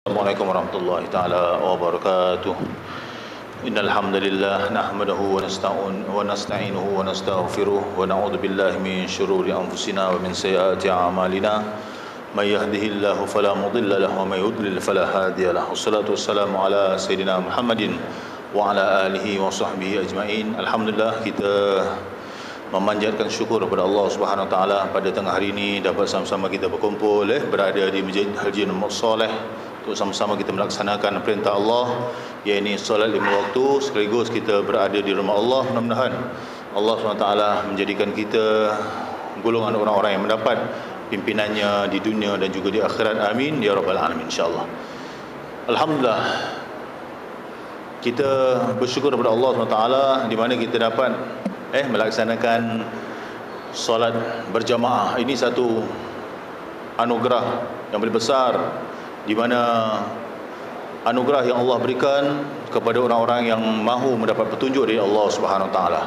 Assalamualaikum warahmatullahi taala wabarakatuh. Innal hamdalillah nahmaduhu wa nasta'inuhu wa nastaghfiruh wa na'udzu billahi min shururi anfusina wa min sayyiati a'malina. May yahdihillahu fala mudilla lahu wa may yudlil fala hadiya lahu. Wassalatu wassalamu ala sayidina Muhammadin wa ala alihi wa sahbihi ajma'in. Alhamdulillah, kita memanjatkan syukur kepada Allah Subhanahu wa taala pada tengah hari ini dapat sama-sama kita berkumpul berada di Masjid Haji Muhammad Saleh untuk sama-sama kita melaksanakan perintah Allah, iaitu solat 5 waktu, sekaligus kita berada di rumah Allah. Mudah-mudahan Allah SWT menjadikan kita golongan orang-orang yang mendapat pimpinannya di dunia dan juga di akhirat. Amin ya rabbal alamin, insyaAllah. Alhamdulillah, kita bersyukur kepada Allah SWT di mana kita dapat melaksanakan solat berjamaah. Ini satu anugerah yang paling besar, di mana anugerah yang Allah berikan kepada orang-orang yang mahu mendapat petunjuk dari Allah Subhanahu Wa Taala.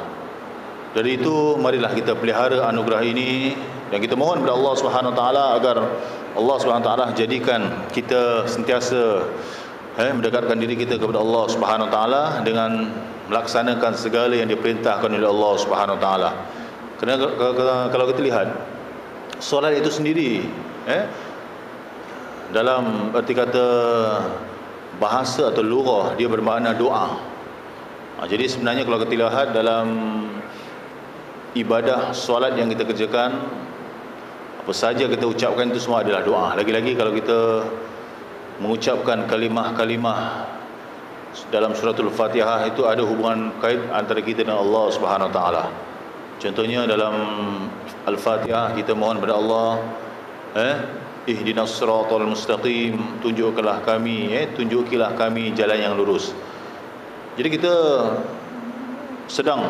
Dari itu, marilah kita pelihara anugerah ini dan kita mohon kepada Allah Subhanahu Wa Taala agar Allah Subhanahu Wa Taala jadikan kita sentiasa mendekatkan diri kita kepada Allah Subhanahu Wa Taala dengan melaksanakan segala yang diperintahkan oleh Allah Subhanahu Wa Taala. Kerana kalau kita lihat solat itu sendiri, dalam erti kata bahasa atau lughah, dia bermakna doa. Jadi sebenarnya kalau kita lihat dalam ibadah solat yang kita kerjakan, apa saja kita ucapkan itu semua adalah doa. Lagi-lagi kalau kita mengucapkan kalimah-kalimah dalam suratul Fatihah, itu ada hubungan kait antara kita dengan Allah Subhanahu Wa Taala. Contohnya dalam Al-Fatihah kita mohon kepada Allah, ihdinas siratal mustaqim, tunjukkanlah kami jalan yang lurus. Jadi kita sedang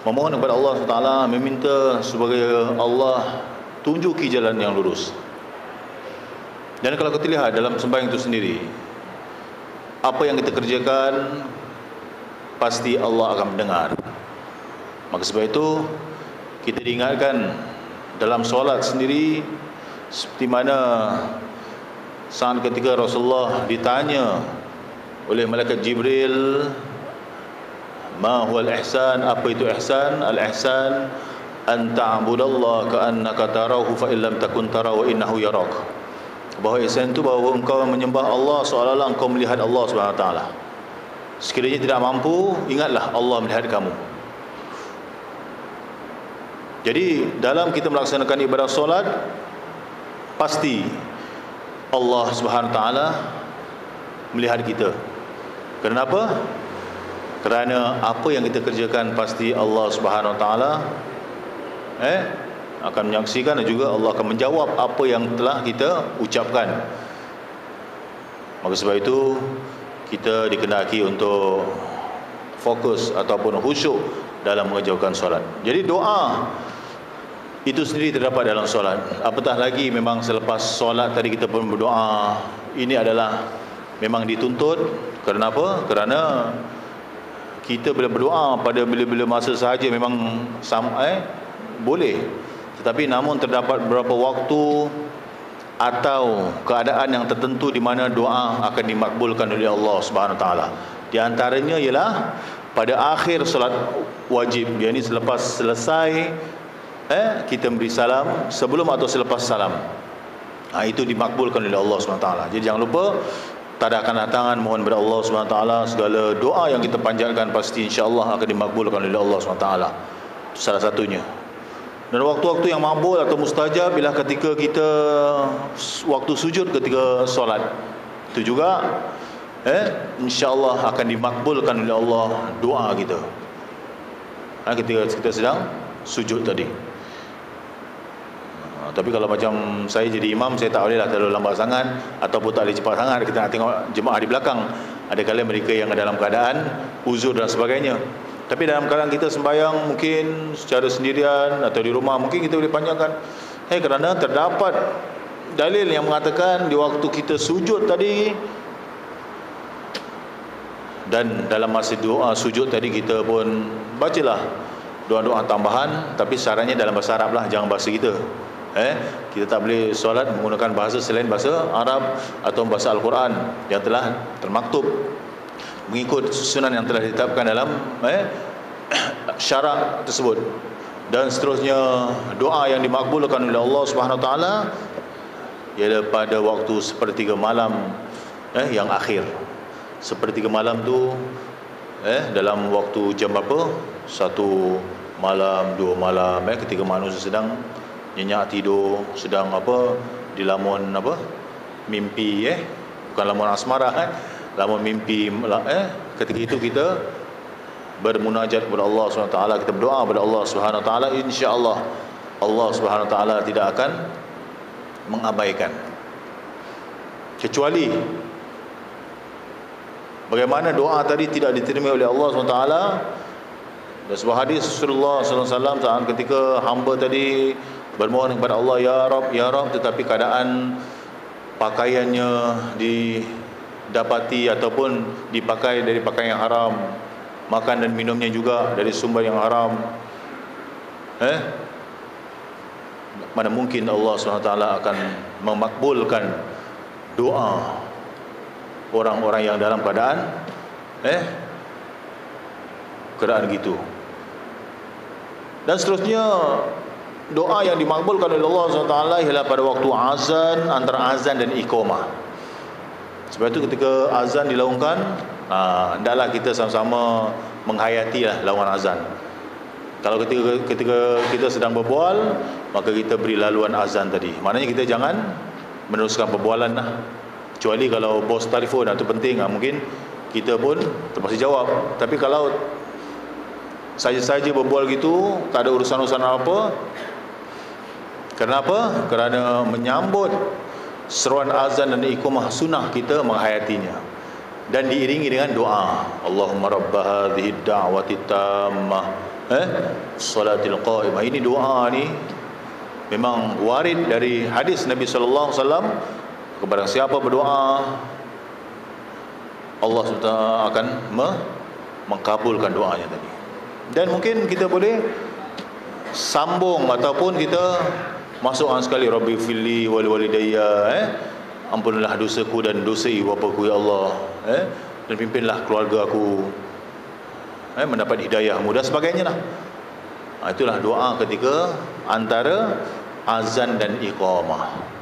memohon kepada Allah SWT, meminta sebagai Allah tunjuki jalan yang lurus. Dan kalau kita lihat dalam sembahyang itu sendiri, apa yang kita kerjakan pasti Allah akan mendengar. Maka sebab itu kita diingatkan dalam solat sendiri, seperti mana saat ketika Rasulullah ditanya oleh malaikat Jibril, ma huwal ihsan, apa itu ihsan? Al-ihsan an ta'budallaha ka'annaka tarahu fa illam takun tarahu wa innahu yarak. Bahawa ihsan itu bahawa engkau menyembah Allah seolah-olah engkau melihat Allah Subhanahu Wa Taala. Sekiranya tidak mampu, ingatlah Allah melihat kamu. Jadi dalam kita melaksanakan ibadah solat, pasti Allah Subhanahu Wa Taala melihat kita. Kenapa? Kerana apa yang kita kerjakan pasti Allah Subhanahu Wa Taala akan menyaksikan, dan juga Allah akan menjawab apa yang telah kita ucapkan. Maka sebab itu kita dikenaki untuk fokus ataupun khusyuk dalam mengerjakan solat. Jadi doa itu sendiri terdapat dalam solat. Apatah lagi memang selepas solat tadi kita pun berdoa. Ini adalah memang dituntut. Kerana apa? Kerana kita bila berdoa pada bila-bila masa sahaja memang boleh. Tetapi namun terdapat beberapa waktu atau keadaan yang tertentu di mana doa akan dimakbulkan oleh Allah Subhanahu Wa Taala. Di antaranya ialah pada akhir solat wajib, yakni selepas selesai kita beri salam, sebelum atau selepas salam. Itu dimakbulkan oleh Allah SWT. Jadi jangan lupa, tadakan tangan, mohon kepada Allah SWT. Segala doa yang kita panjatkan pasti insya-Allah akan dimakbulkan oleh Allah SWT. Itu salah satunya. Dan waktu-waktu yang makbul atau mustajab bila ketika kita waktu sujud ketika solat, itu juga insya-Allah akan dimakbulkan oleh Allah doa kita ketika kita sedang sujud tadi. Tapi kalau macam saya jadi imam, saya tak bolehlah terlalu lambat sangat ataupun tak boleh cepat sangat. Kita nak tengok jemaah di belakang. Ada kala mereka yang dalam keadaan uzur dan sebagainya. Tapi dalam keadaan kita sembahyang mungkin secara sendirian atau di rumah, mungkin kita boleh panjangkan. Kerana terdapat dalil yang mengatakan di waktu kita sujud tadi, dan dalam masa doa sujud tadi kita pun bacalah doa-doa tambahan, tapi syaratnya dalam bahasa Arab lah, jangan bahasa kita. Kita tak boleh solat menggunakan bahasa selain bahasa Arab atau bahasa Al-Quran yang telah termaktub mengikut susunan yang telah ditetapkan dalam syarak tersebut. Dan seterusnya, doa yang dimakbulkan oleh Allah Subhanahu Wa Taala ialah pada waktu sepertiga malam yang akhir. Sepertiga malam tu dalam waktu jam berapa? 1 malam, 2 malam, ketika manusia sedang nyenyak tidur, sedang di lamun mimpi, bukan lamun asmara, lamun mimpi, ketika itu kita bermunajat kepada Allah SWT, kita berdoa kepada Allah SWT, insya-Allah Allah SWT tidak akan mengabaikan. Kecuali bagaimana doa tadi tidak diterima oleh Allah SWT. Dan sebuah hadis Rasulullah SAW saat ketika hamba tadi bermohon kepada Allah, ya Rab, tetapi keadaan pakaiannya didapati ataupun dipakai dari pakaian yang haram, makan dan minumnya juga dari sumber yang haram, mana mungkin Allah SWT akan memakbulkan doa orang-orang yang dalam keadaan gitu. Dan seterusnya, doa yang dimakbulkan oleh Allah SWT ialah pada waktu azan, antara azan dan iqamah. Sebab itu ketika azan dilaungkan, hendaklah kita sama-sama menghayatilah laungan azan. Kalau ketika kita sedang berbual, maka kita beri laluan azan tadi. Maknanya kita jangan meneruskan perbualan lah. Kecuali kalau bos telefon itu penting, mungkin kita pun terpaksa jawab. Tapi kalau saja-saja berbual gitu, tak ada urusan-urusan apa. Kenapa? Kerana menyambut seruan azan dan iqamah sunnah kita menghayatinya dan diiringi dengan doa. Allahumma rabba hadhihi ad-da'wati tammah salatil qa'imah. Ini doa ni memang warid dari hadis Nabi sallallahu alaihi wasallam, kepada siapa berdoa Allah SWT akan mengkabulkan doanya tadi. Dan mungkin kita boleh sambung ataupun kita masukkan sekali, Rabbi fili wal walidayya, ampunilah dosaku dan dosa ibu bapaku ya Allah, dan pimpinlah keluarga aku mendapat hidayah-Mu dan sebagainya lah. Itulah doa ketika antara azan dan iqamah.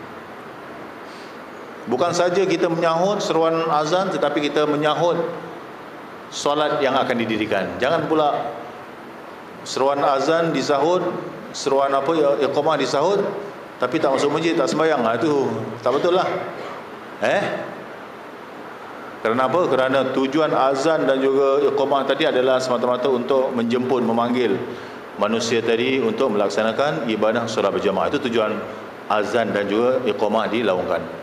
Bukan saja kita menyahut seruan azan, tetapi kita menyahut solat yang akan didirikan. Jangan pula seruan azan disahut, seruan iqamah disahut, tapi tak masuk masjid, tak sembahyang. Itu tak betul lah. Kerana apa? Kerana tujuan azan dan juga iqamah tadi adalah semata-mata untuk menjemput, memanggil manusia tadi untuk melaksanakan ibadah solat berjamaah. Itu tujuan azan dan juga iqamah dilaungkan.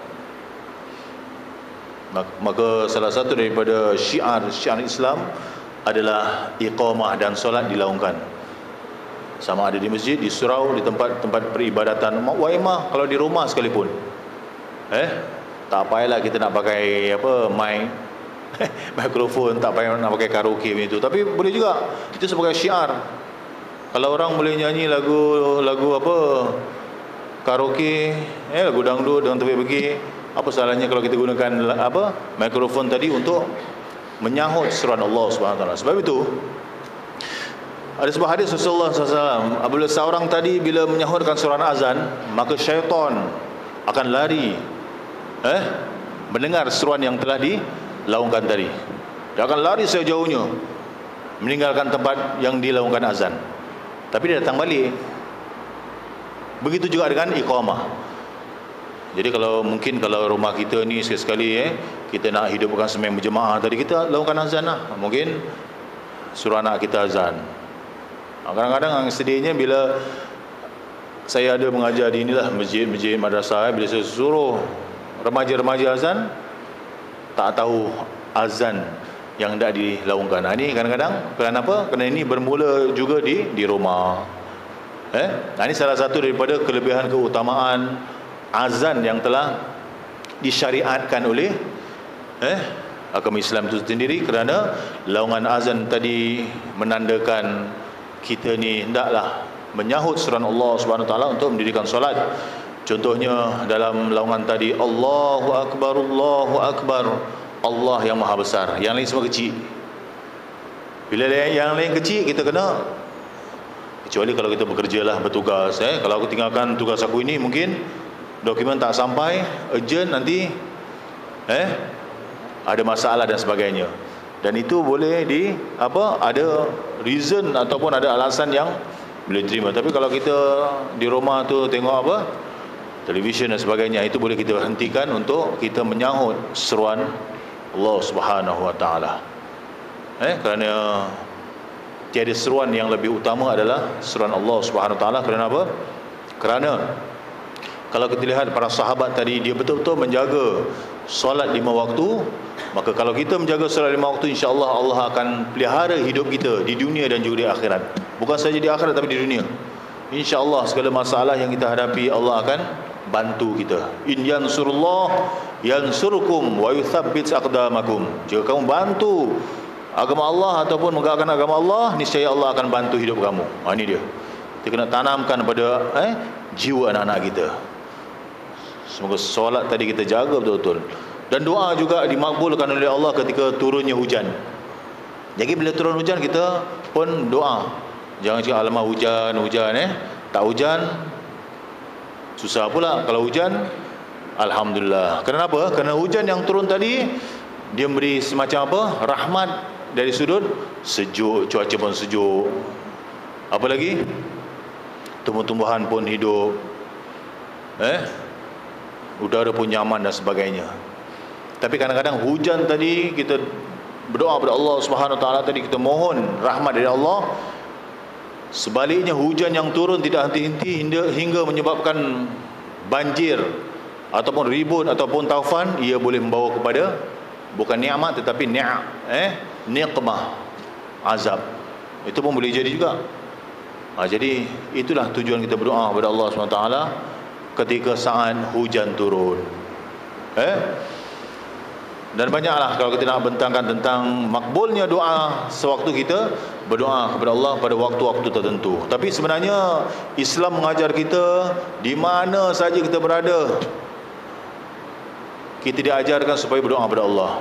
Maka salah satu daripada syiar Islam adalah iqamah dan solat dilaungkan, sama ada di masjid, di surau, di tempat peribadatan, waimah, kalau di rumah sekalipun. Tak payahlah kita nak pakai mic mikrofon, tak payah nak pakai karaoke begitu. Tapi boleh juga itu sebagai syiar. Kalau orang boleh nyanyi lagu karaoke, lagu dangdut dengan topik pergi, apa salahnya kalau kita gunakan mikrofon tadi untuk menyahut seruan Allah Subhanahu Wa Taala. Sebab itu ada sebuah hadis Rasulullah SAW, apabila seorang tadi bila menyahutkan seruan azan, maka syaitan akan lari mendengar seruan yang telah dilaungkan tadi. Dia akan lari sejauhnya meninggalkan tempat yang dilaungkan azan, tapi dia datang balik. Begitu juga dengan iqamah. Jadi kalau rumah kita ni sekali-sekali kita nak hidupkan sembahyang berjemaah tadi, kita lakukan azan lah. Mungkin suruh anak kita azan. Kadang-kadang sedihnya bila saya ada mengajar di inilah masjid madrasah, bila saya suruh remaja-remaja azan, tak tahu azan yang hendak dilaungkan. Ini kadang-kadang kenapa? Kerana ini bermula juga di rumah. Ini salah satu daripada kelebihan keutamaan azan yang telah disyariatkan oleh agama Islam itu sendiri, kerana laungan azan tadi menandakan kita ni hendaklah menyahut seruan Allah Subhanahu Wa Taala untuk mendirikan solat. Contohnya dalam laungan tadi, Allahu Akbar, Allahu Akbar, Allah yang maha besar, yang lain semua kecil. Bila yang lain kecil, kita kena, kecuali kalau kita bekerja lah, bertugas. Kalau aku tinggalkan tugas aku ini, mungkin dokumen tak sampai, urgent, nanti ada masalah dan sebagainya. Dan itu boleh ada reason ataupun ada alasan yang boleh terima. Tapi kalau kita di rumah tu tengok televisyen dan sebagainya, itu boleh kita hentikan untuk kita menyahut seruan Allah Subhanahu Wa Taala. Kerana tiada seruan yang lebih utama adalah seruan Allah Subhanahu Wa Taala. Kerana apa? Kerana kalau kita lihat para sahabat tadi, dia betul-betul menjaga solat 5 waktu. Maka kalau kita menjaga solat 5 waktu, insya-Allah Allah akan pelihara hidup kita di dunia dan juga di akhirat. Bukan saja di akhirat tapi di dunia. Insya-Allah segala masalah yang kita hadapi, Allah akan bantu kita. In yansurullah yansurkum wa yuthabbit aqdamakum. Jika kamu bantu agama Allah ataupun menegakkan agama Allah, niscaya Allah akan bantu hidup kamu. Ini dia. Kita kena tanamkan pada jiwa anak-anak kita. Semoga solat tadi kita jaga betul-betul. Dan doa juga dimakbulkan oleh Allah ketika turunnya hujan. Jadi bila turun hujan, kita pun doa. Jangan cakap alamak hujan, tak hujan susah pula. Kalau hujan, alhamdulillah. Kenapa? Kerana hujan yang turun tadi, dia beri semacam rahmat dari sudut sejuk, cuaca pun sejuk. Apa lagi? Tumbuh-tumbuhan pun hidup. Udara pun nyaman dan sebagainya. Tapi kadang-kadang hujan tadi, kita berdoa kepada Allah Subhanahu Wa Taala tadi, kita mohon rahmat dari Allah. Sebaliknya, hujan yang turun tidak henti-henti hingga menyebabkan banjir ataupun ribut ataupun taufan, ia boleh membawa kepada bukan nikmat tetapi niqmah, azab. Itu pun boleh jadi juga. Jadi itulah tujuan kita berdoa kepada Allah SWT ketika saat hujan turun. Dan banyaklah kalau kita nak bentangkan tentang makbulnya doa sewaktu kita berdoa kepada Allah pada waktu-waktu tertentu. Tapi sebenarnya Islam mengajar kita di mana saja kita berada, kita diajarkan supaya berdoa kepada Allah,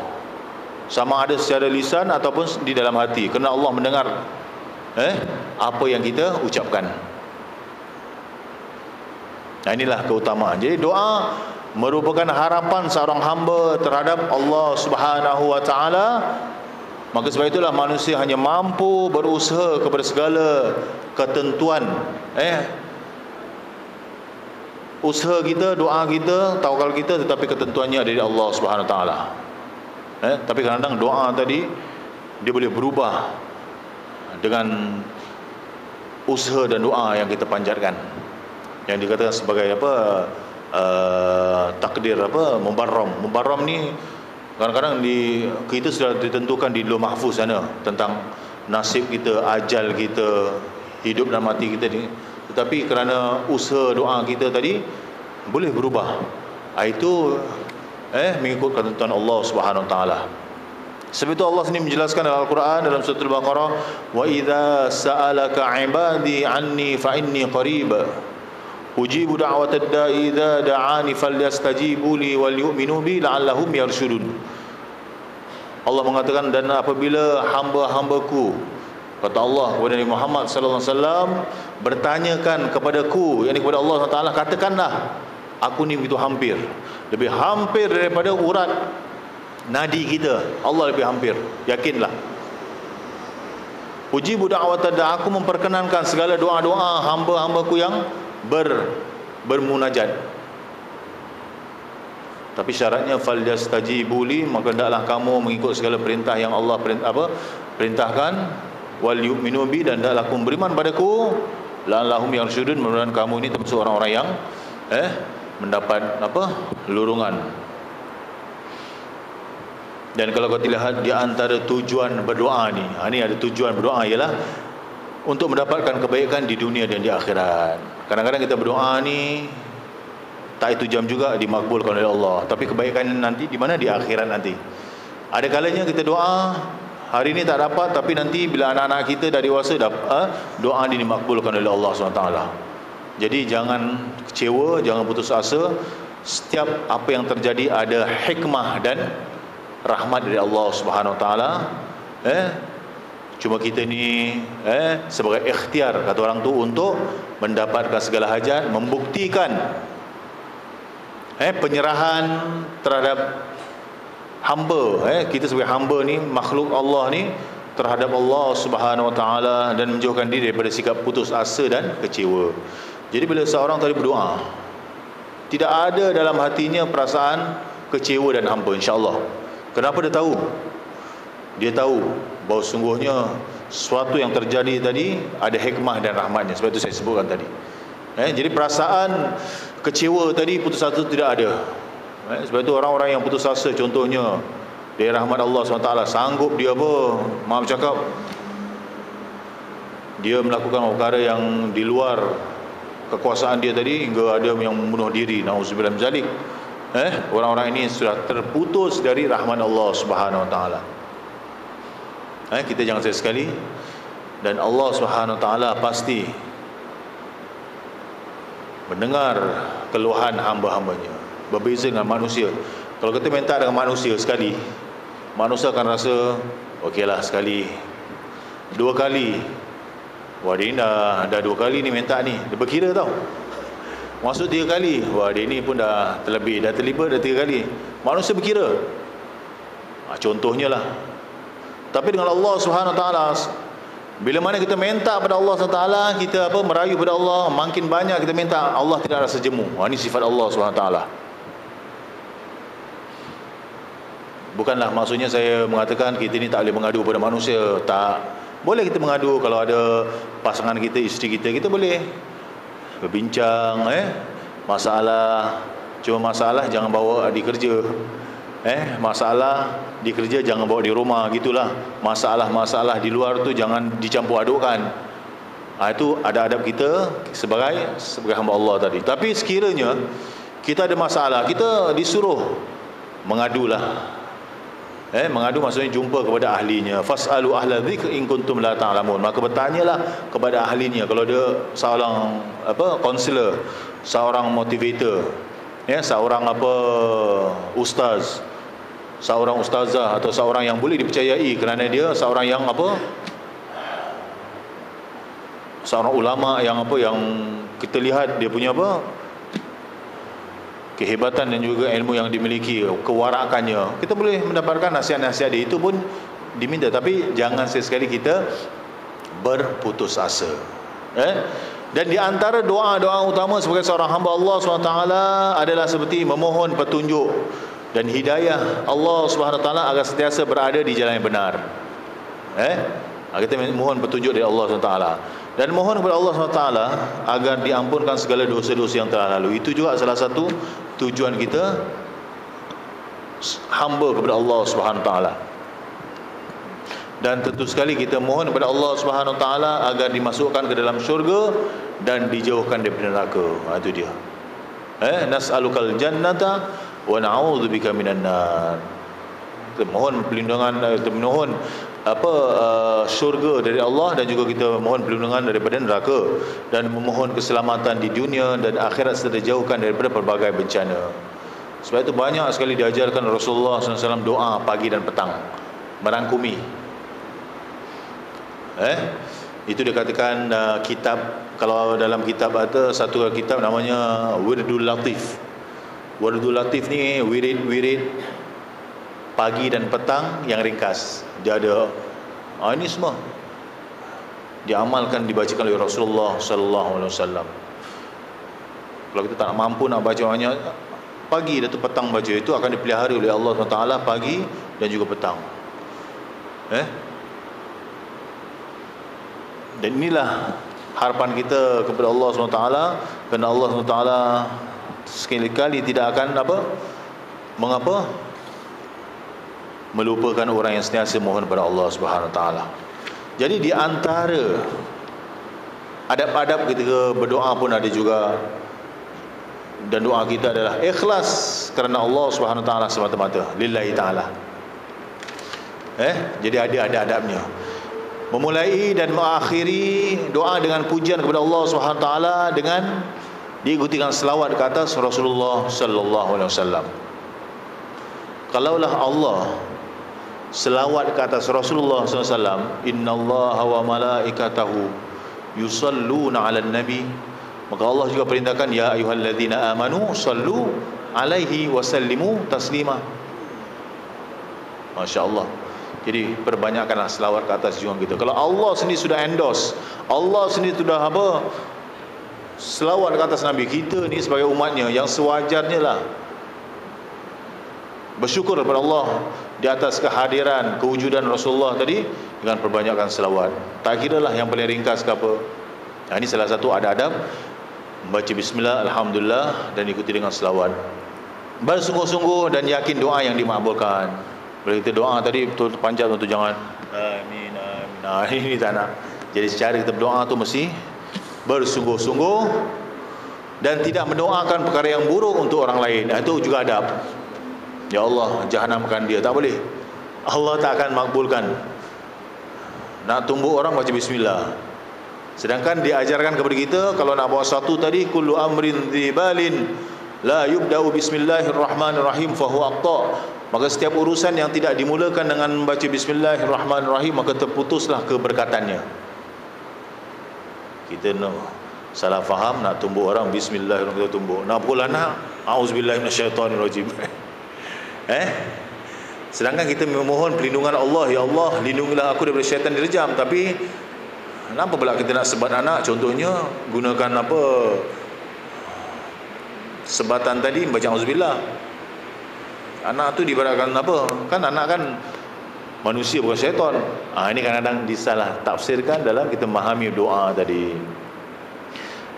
sama ada secara lisan ataupun di dalam hati, kerana Allah mendengar apa yang kita ucapkan. Inilah keutamaan. Jadi doa merupakan harapan seorang hamba terhadap Allah Subhanahu Wa Taala. Maka sebab itulah manusia hanya mampu berusaha kepada segala ketentuan usaha kita, doa kita, tawakal kita, tetapi ketentuannya dari Allah Subhanahu Wa Taala. Tapi kadang-kadang doa tadi dia boleh berubah dengan usaha dan doa yang kita panjatkan, yang dikatakan sebagai takdir mubarram ni. Kadang-kadang kita sudah ditentukan di Lauh Mahfuz sana tentang nasib kita, ajal kita, hidup dan mati kita ni. Tetapi kerana usaha doa kita tadi boleh berubah. Itu mengikut ketentuan Allah Subhanahu Wa Taala. Sebab itu Allah sendiri menjelaskan dalam Al-Quran dalam surah Al-Baqarah, wa idza sa'alaka 'ibadi 'anni fa inni qarib ujibu da'watad da'i idza da'ani falyastajibu li wal yu'minu bi la'allahum yarshudun. Allah mengatakan, dan apabila hamba-hambaku, kata Allah kepada Nabi Muhammad sallallahu alaihi wasallam, bertanyakan kepadaku, yakni kepada Allah Taala, katakanlah aku ni begitu hampir, lebih hampir daripada urat nadi kita. Allah lebih hampir, yakinlah. Ujibu da'watad da'i, aku memperkenankan segala doa-doa hamba-hambaku yang bermunajat. Tapi syaratnya falyastajibu li, maka hendaklah kamu mengikut segala perintah yang Allah perintahkan, wal yu'minu bi, dan hendaklah kamu beriman padaku, la'allahum yarshudun, mudah-mudahan kamu ini termasuk orang-orang yang mendapat lurungan. Dan kalau kau lihat di antara tujuan berdoa ni, ini ada tujuan berdoa ialah untuk mendapatkan kebaikan di dunia dan di akhirat. Kadang-kadang kita berdoa ni tak itu jam juga dimakbulkan oleh Allah, tapi kebaikan nanti di mana? Di akhirat nanti. Ada kalanya kita doa hari ni tak dapat, tapi nanti bila anak-anak kita dah dewasa, doa ini dimakbulkan oleh Allah SWT. Jadi jangan kecewa, jangan putus asa. Setiap apa yang terjadi ada hikmah dan rahmat dari Allah Subhanahu Wa Taala. Cuma kita ni sebagai ikhtiar, kata orang tu, untuk mendapatkan segala hajat, membuktikan penyerahan terhadap hamba. Kita sebagai hamba ni, makhluk Allah ni, terhadap Allah Subhanahu Wa Taala, dan menjauhkan diri daripada sikap putus asa dan kecewa. Jadi bila seorang tadi berdoa, tidak ada dalam hatinya perasaan kecewa dan hampa, insya-Allah. Kenapa dia tahu? Dia tahu bahawa sungguhnya sesuatu yang terjadi tadi ada hikmah dan rahmatnya. Sebab itu saya sebutkan tadi. Jadi perasaan kecewa tadi, putus asa tidak ada. Sebab itu orang-orang yang putus asa, contohnya dari rahmat Allah SWT, sanggup dia maaf cakap, dia melakukan perkara yang di luar kekuasaan dia tadi, hingga ada yang membunuh diri. Nauzubillah min zalik. Orang-orang ini sudah terputus dari rahmat Allah Subhanahu Wa Taala. Kita jangan sekali, dan Allah Subhanahu Wa Taala pasti mendengar keluhan hamba-hambanya. Berbeza dengan manusia. Kalau kita minta dengan manusia sekali, manusia akan rasa okeylah sekali, dua kali. Wah, dia dah 2 kali ni minta ni, dia berkira tau. Masuk 3 kali, wah dia ni pun dah terlebih, dah terlibat dah 3 kali. Manusia berkira. Contohnya lah. Tapi dengan Allah Subhanahu Wa Taala, bila mana kita minta pada Allah Subhanahu Wa Taala, kita merayu pada Allah, makin banyak kita minta, Allah tidak rasa jemu. Ini sifat Allah Subhanahu Wa Taala. Bukanlah maksudnya saya mengatakan kita ni tak boleh mengadu pada manusia. Tak. Boleh kita mengadu. Kalau ada pasangan kita, isteri kita, kita boleh berbincang masalah. Cuma masalah jangan bawa di kerja. Masalah di kerja jangan bawa di rumah, gitulah. Masalah-masalah di luar tu jangan dicampur adukkan. Itu ada adab kita sebagai hamba Allah tadi. Tapi sekiranya kita ada masalah, kita disuruh mengadulah. Mengadu maksudnya jumpa kepada ahlinya. Fas'alu ahla dzikr in kuntum la ta'lamun. Maka bertanyalah kepada ahlinya. Kalau dia seorang kaunselor, seorang motivator, seorang ustaz, seorang ustazah, atau seorang yang boleh dipercayai kerana dia seorang yang seorang ulama yang yang kita lihat dia punya kehebatan dan juga ilmu yang dimiliki, kewarakannya, kita boleh mendapatkan nasihat-nasihat dia. Itu pun diminta. Tapi jangan sekali kita berputus asa. Dan di antara doa-doa utama sebagai seorang hamba Allah SWT adalah seperti memohon petunjuk dan hidayah Allah SWT agar sentiasa berada di jalan yang benar. Kita mohon petunjuk dari Allah SWT, dan mohon kepada Allah SWT agar diampunkan segala dosa-dosa yang telah lalu. Itu juga salah satu tujuan kita hamba kepada Allah SWT. Dan tentu sekali kita mohon kepada Allah SWT agar dimasukkan ke dalam syurga dan dijauhkan daripada neraka. Itu dia. Nas'alukal jannata wa na'udzubika minan nar. Kita mohon perlindungan, kita mohon syurga dari Allah, dan juga kita mohon perlindungan daripada neraka, dan memohon keselamatan di dunia dan akhirat, serta dijauhkan daripada pelbagai bencana. Sebab itu banyak sekali diajarkan Rasulullah SAW doa pagi dan petang, merangkumi. Itu dikatakan kitab, kalau dalam kitab ada satu kitab namanya Wirdul Latif. Wirdul Latif ni wirid pagi dan petang yang ringkas. Dia ada ini semua diamalkan, dibacakan oleh Rasulullah sallallahu alaihi wasallam. Kalau kita tak mampu nak baca banyak, pagi dan petang baca, itu akan dipelihara oleh Allah SWT pagi dan juga petang. Dan inilah harapan kita kepada Allah SWT, kerana Allah SWT sekali-kali tidak akan melupakan orang yang sentiasa mohon kepada Allah Subhanahu Wa Taala. Jadi di antara adab-adab ketika berdoa pun ada juga, dan doa kita adalah ikhlas kerana Allah Subhanahu Wa Taala semata-mata, lillahi taala. Jadi ada adabnya. Memulai dan mengakhiri doa dengan pujian kepada Allah Subhanahu Wa Taala dengan diikuti dengan selawat ke atas Rasulullah sallallahu alaihi wasallam. Kalaulah Allah selawat ke atas Rasulullah sallallahu alaihi wasallam, innallaha wa malaikatahu yusalluna 'alan nabi, maka Allah juga perintahkan ya ayyuhalladzina amanu sallu alaihi wasallimu taslima. Masya-Allah. Jadi perbanyakkanlah selawat ke atas junjungan kita. Kalau Allah sendiri sudah endorse, Allah sendiri sudah selawat ke atas Nabi, kita ni sebagai umatnya yang sewajarnya lah bersyukur kepada Allah di atas kehadiran, kewujudan Rasulullah tadi dengan perbanyakkan selawat. Tak kira lah yang paling ringkas ke apa. Ini salah satu adab membaca bismillah, alhamdulillah, dan ikuti dengan selawat. Bersungguh-sungguh dan yakin doa yang dimakbulkan. Bila kita doa tadi betul panjat tu, jangan amin amin. Ini tak nak. Jadi secara kita berdoa tu mesti bersungguh-sungguh dan tidak mendoakan perkara yang buruk untuk orang lain. Itu juga adab. Ya Allah, jahanamkan dia. Tak boleh. Allah tak akan makbulkan. Nak tumbuk orang baca bismillah. Sedangkan diajarkan kepada kita kalau nak buat satu tadi, kullu amrin dzibalin la yubda'u bismillahirrahmanirrahim fahuwa aqta. Maka setiap urusan yang tidak dimulakan dengan membaca bismillahirrahmanirrahim, maka terputuslah keberkatannya. Kita salah faham, nak tumbuk orang bismillahirrahmanirrahim, kita tumbuk. Nak pukul anak, auzubillahi minasyaitonirrajim. Sedangkan kita memohon perlindungan Allah, ya Allah lindungilah aku daripada syaitan direjam. Tapi kenapa pula kita nak sebat anak? Contohnya gunakan sebatan tadi, baca auzubillah. Anak tu dibaratkan apa? Kan anak kan manusia, bukan syaitan. Ini kadang-kadang disalah tafsirkan dalam kita memahami doa tadi.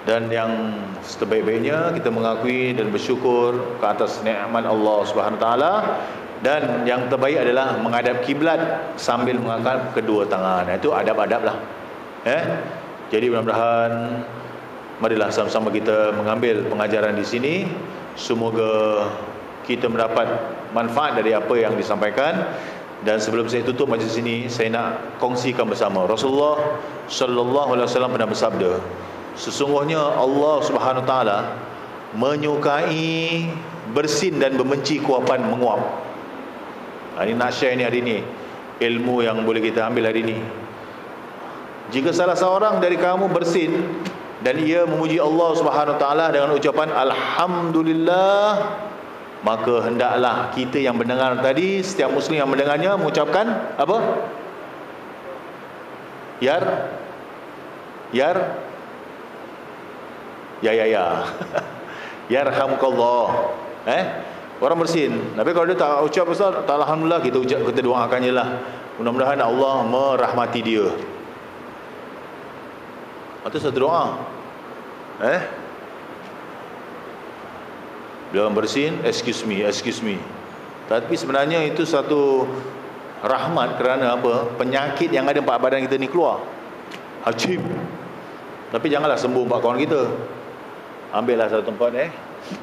Dan yang sebaik-baiknya kita mengakui dan bersyukur ke atas nikmat Allah Subhanahu Wa Taala. Dan yang terbaik adalah menghadap kiblat sambil mengangkat kedua tangan. Itu adab-adab lah. Jadi mudah-mudahan marilah sama-sama kita mengambil pengajaran di sini. Semoga kita mendapat manfaat dari apa yang disampaikan. Dan sebelum saya tutup majlis ini, saya nak kongsikan bersama. Rasulullah sallallahu alaihi wasallam pernah bersabda, sesungguhnya Allah Subhanahu Wa Taala menyukai bersin dan membenci kuapan menguap. Ini nak share ni hari ni, ilmu yang boleh kita ambil hari ni. Jika salah seorang dari kamu bersin dan ia memuji Allah Subhanahu Wa Taala dengan ucapan alhamdulillah, maka hendaklah kita yang mendengar tadi, setiap muslim yang mendengarnya mengucapkan apa? Ya. Yarhamukallah. Orang bersin. Tapi kalau dia tak ucap pasal tak alhamdulillah, kita doakannya lah. Mudah-mudahan Allah merahmati dia. Itu satu doa. Bila orang bersin, excuse me. Tapi sebenarnya itu satu rahmat, kerana apa? Penyakit yang ada empat badan kita ni keluar. Hajib. Tapi janganlah sembuh empat kawan kita. Ambillah satu tempat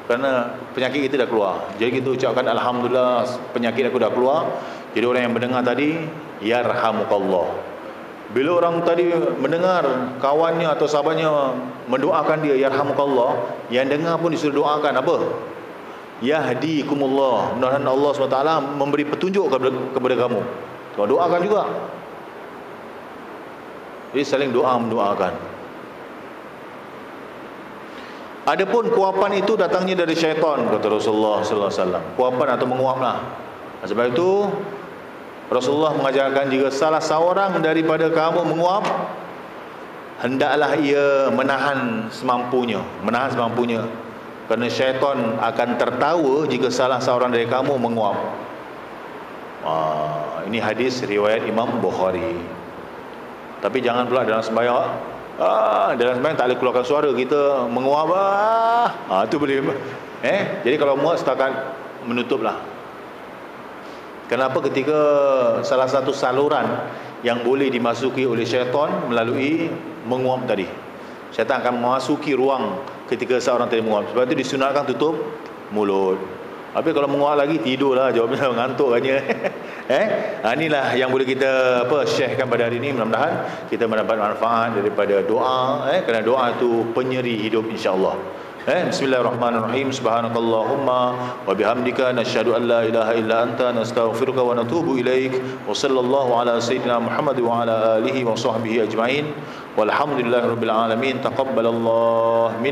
kerana penyakit kita dah keluar. Jadi kita ucapkan alhamdulillah, penyakit aku dah keluar. Jadi orang yang mendengar tadi, yarhamukallah. Bila orang tadi mendengar kawannya atau sahabatnya mendoakan dia yarhamukallah, yang dengar pun disuruh doakan apa? Yahdikumullah. Mudah-mudahan Allah SWT memberi petunjuk kepada kamu. Kau doakan juga. Jadi saling doa mendoakan. Adapun kuapan itu datangnya dari syaitan, kata Rasulullah sallallahu alaihi wasallam. Kuapan atau menguaplah. Sebab itu Rasulullah mengajarkan, jika salah seorang daripada kamu menguap, hendaklah ia menahan semampunya. Kerana syaitan akan tertawa jika salah seorang dari kamu menguap. Ini hadis riwayat Imam Bukhari. Tapi jangan pula dalam sembahyang dalam sembahyang tak boleh keluarkan suara, kita menguap itu boleh. Jadi kalau muat setakat menutuplah. Kenapa? Ketika salah satu saluran yang boleh dimasuki oleh syaitan melalui menguap tadi. Syaitan akan memasuki ruang ketika seorang tadi menguap. Sebab itu disunatkan tutup mulut. Habis kalau menguat lagi tidurlah, jawabnya ngantuk hanya. Inilah yang boleh kita sharekan pada hari ini. Mudah-mudahan kita mendapat manfaat daripada doa, kerana doa itu penyeri hidup insya-Allah. Bismillahirrahmanirrahim. Subhanakallahumma wa bihamdika nasyhadu an la ilaha illa anta nastaghfiruka wa natubu ilaik. Wa sallallahu ala sayyidina Muhammad wa ala alihi wa sahbihi ajma'in. Walhamdulillahirabbil alamin. Taqabbalallahu min